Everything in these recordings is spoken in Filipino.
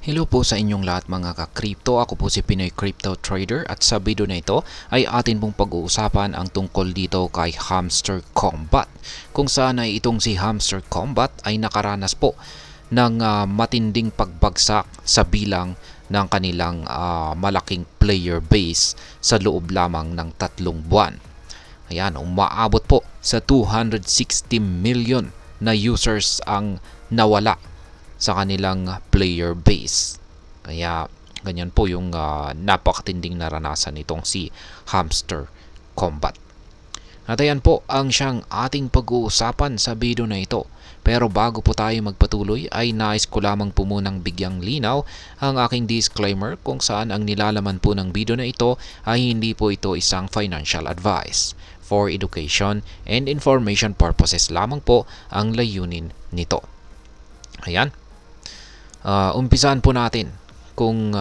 Hello po sa inyong lahat mga ka-crypto. Ako po si Pinoy Crypto Trader at sa video na ito ay atin pong pag-uusapan ang tungkol dito kay Hamster Combat. Kung saan ay itong si Hamster Combat ay nakaranas po ng matinding pagbagsak sa bilang ng kanilang malaking player base sa loob lamang ng 3 buwan. Ayan, umaabot po sa 260 million na users ang nawala sa kanilang player base. Kaya ganyan po yung napakatinding naranasan nitong si Hamster Combat. At ayan po ang siyang ating pag-uusapan sa video na ito. Pero bago po tayo magpatuloy ay nais ko lamang po munang bigyang linaw ang aking disclaimer kung saan ang nilalaman po ng video na ito ay hindi po ito isang financial advice. For education and information purposes lamang po ang layunin nito. Ayan. Umpisahan po natin kung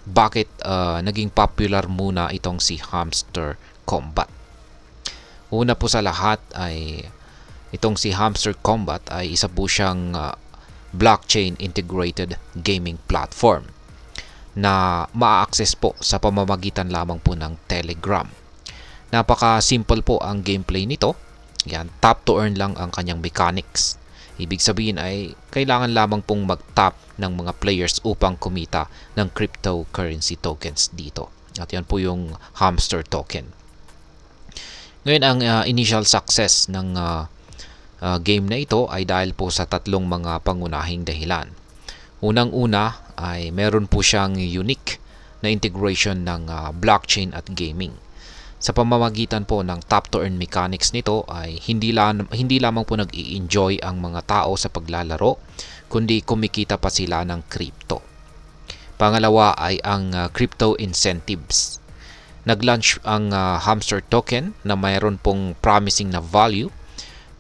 bakit naging popular muna itong si Hamster Combat. Una po sa lahat ay itong si Hamster Combat ay isa po siyang blockchain integrated gaming platform na maa-access po sa pamamagitan lamang po ng Telegram. Napaka-simple po ang gameplay nito. Yan, tap to earn lang ang kanyang mechanics. Ibig sabihin ay kailangan lamang pong mag-tap ng mga players upang kumita ng cryptocurrency tokens dito. At yan po yung Hamster token. Ngayon ang initial success ng game na ito ay dahil po sa tatlong mga pangunahing dahilan. Unang-una ay meron po siyang unique na integration ng blockchain at gaming. Sa pamamagitan po ng tap-to-earn mechanics nito ay hindi lamang po nag-i-enjoy ang mga tao sa paglalaro, kundi kumikita pa sila ng crypto. Pangalawa ay ang crypto incentives. Nag-launch ang Hamster token na mayroon pong promising na value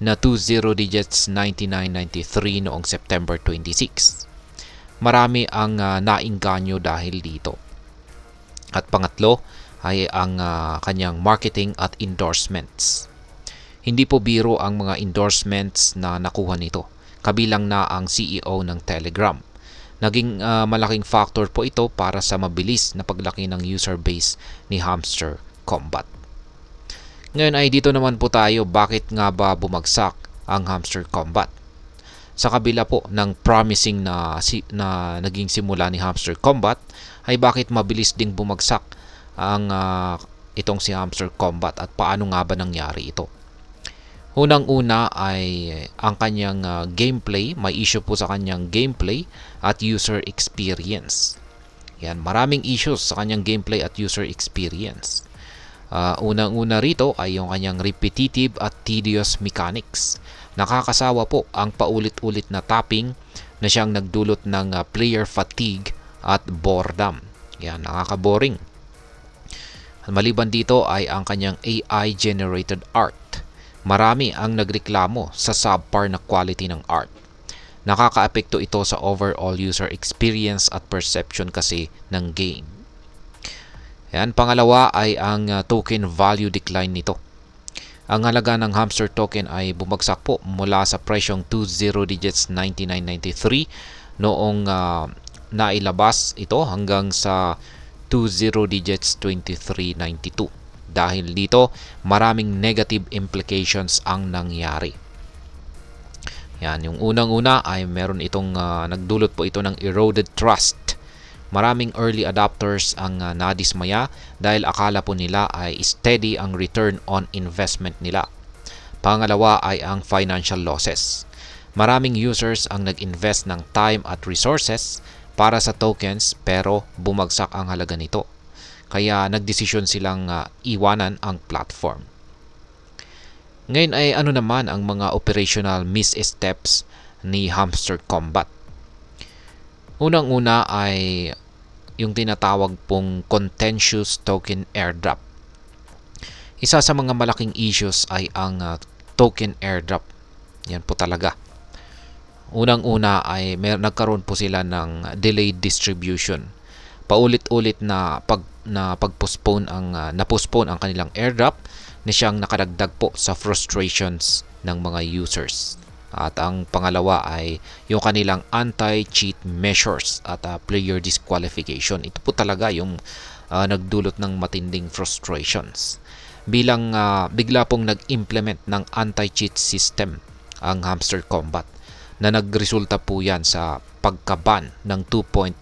na 20 digits 9993 noong September 26. Marami ang nainganyo dahil dito. At pangatlo ay ang kanyang marketing at endorsements. Hindi po biro ang mga endorsements na nakuha nito. Kabilang na ang CEO ng Telegram. Naging malaking factor po ito para sa mabilis na paglaki ng user base ni Hamster Combat. Ngayon ay dito naman po tayo, bakit nga ba bumagsak ang Hamster Combat? Sa kabila po ng promising na naging simula ni Hamster Combat, ay bakit mabilis ding bumagsak ang itong si Hamster Combat at paano nga ba nangyari ito? Unang-una ay ang kanyang gameplay, may issue po sa kanyang gameplay at user experience. Yan, maraming issues sa kanyang gameplay at user experience. Unang-una rito ay yung kanyang repetitive at tedious mechanics. Nakakasawa po ang paulit-ulit na tapping na siyang nagdulot ng player fatigue at boredom. Yan, nakaka-boring. Maliban dito ay ang kanyang AI-generated art. Marami ang nagreklamo sa subpar na quality ng art. Nakakaapekto ito sa overall user experience at perception kasi ng game. Yan, pangalawa ay ang token value decline nito. Ang halaga ng Hamster token ay bumagsak po mula sa presyong 20 digits 9993 noong nailabas ito hanggang sa 20 digits 2392. Dahil dito, maraming negative implications ang nangyari. Yan, yung unang-una ay meron itong nagdulot po ito ng eroded trust. Maraming early adopters ang nadismaya dahil akala po nila ay steady ang return on investment nila. Pangalawa ay ang financial losses. Maraming users ang nag-invest ng time at resources para sa tokens pero bumagsak ang halaga nito. Kaya nagdesisyon silang iwanan ang platform. Ngayon ay ano naman ang mga operational missteps ni Hamster Combat? Unang-una ay yung tinatawag pong contentious token airdrop. Isa sa mga malaking issues ay ang token airdrop. Yan po talaga. Unang-una ay nagkaroon po sila ng delayed distribution. Paulit-ulit na pag-postpone ang kanilang airdrop na siyang nakadagdag po sa frustrations ng mga users. At ang pangalawa ay yung kanilang anti-cheat measures at player disqualification. Ito po talaga yung nagdulot ng matinding frustrations. Bigla pong nag-implement ng anti-cheat system ang Hamster Combat na nagresulta po yan sa pagkaban ng 2.3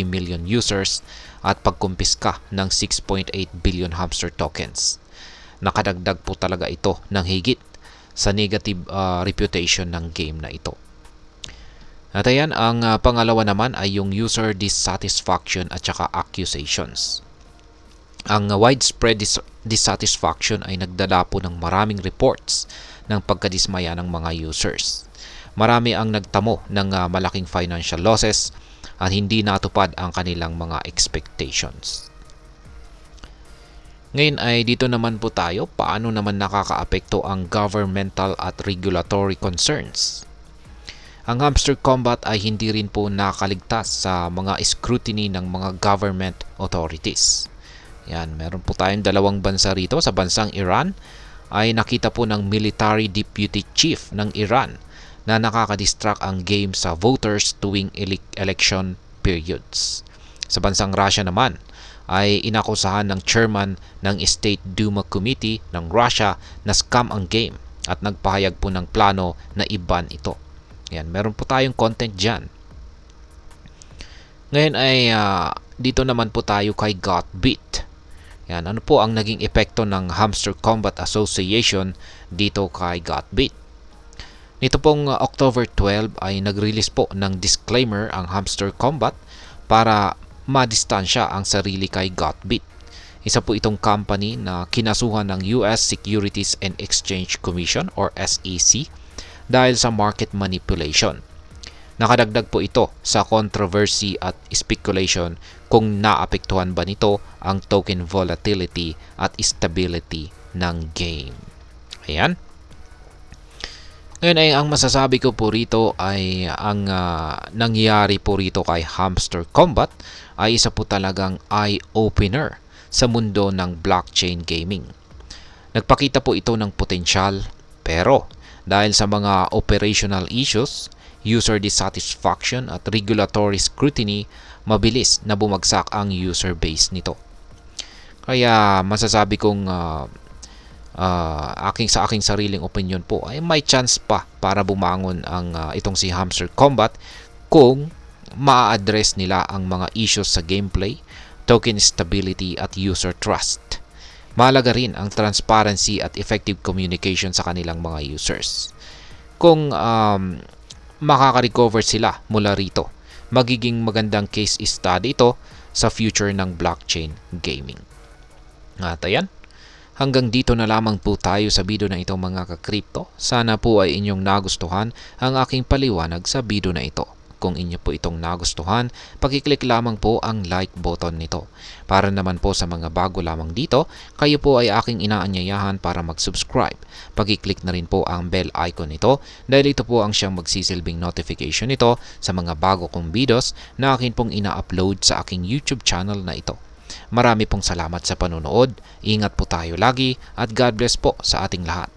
million users at pagkumpiska ng 6.8 billion hamster tokens. Nakadagdag po talaga ito ng higit sa negative reputation ng game na ito. At ayan, ang pangalawa naman ay yung user dissatisfaction at saka accusations. Ang widespread dissatisfaction ay nagdala po ng maraming reports ng pagkadismaya ng mga users. Marami ang nagtamo ng malaking financial losses at hindi natupad ang kanilang mga expectations. Ngayon ay dito naman po tayo, paano naman nakakaapekto ang governmental at regulatory concerns. Ang Hamster Combat ay hindi rin po nakaligtas sa mga scrutiny ng mga government authorities. Yan, meron po tayong dalawang bansa rito. Sa bansang Iran ay nakita po ng military deputy chief ng Iran na nakakadistract ang game sa voters tuwing election periods. Sa bansang Russia naman ay inakusahan ng chairman ng State Duma Committee ng Russia na scam ang game at nagpahayag po ng plano na i-ban ito. Yan, meron po tayong content dyan. Ngayon ay dito naman po tayo kay GotBit. Yan, ano po ang naging epekto ng Hamster Combat Association dito kay GotBit? Nito pong October 12 ay nag-release po ng disclaimer ang Hamster Combat para madistansya ang sarili kay GotBit. Isa po itong company na kinasuhan ng US Securities and Exchange Commission or SEC dahil sa market manipulation. Nakadagdag po ito sa controversy at speculation kung naapektuhan ba nito ang token volatility at stability ng game. Ayan. Ngayon ay ang masasabi ko po rito ay ang nangyari po rito kay Hamster Combat ay isa po talagang eye-opener sa mundo ng blockchain gaming. Nagpakita po ito ng potensyal pero dahil sa mga operational issues, user dissatisfaction at regulatory scrutiny, mabilis na bumagsak ang user base nito. Kaya masasabi kong sa aking sariling opinion po ay may chance pa para bumangon ang itong si Hamster Combat kung ma-address nila ang mga issues sa gameplay, token stability at user trust. Mahalaga rin ang transparency at effective communication sa kanilang mga users. Kung makaka-recover sila mula rito, magiging magandang case study ito sa future ng blockchain gaming. At ayan, hanggang dito na lamang po tayo sa video na ito mga ka-crypto. Sana po ay inyong nagustuhan ang aking paliwanag sa video na ito. Kung inyo po itong nagustuhan, pakiclick lamang po ang like button nito. Para naman po sa mga bago lamang dito, kayo po ay aking inaanyayahan para mag-subscribe. Pakiclick na rin po ang bell icon nito dahil ito po ang siyang magsisilbing notification nito sa mga bago kong videos na akin pong ina-upload sa aking YouTube channel na ito. Marami pong salamat sa panonood, ingat po tayo lagi at God bless po sa ating lahat.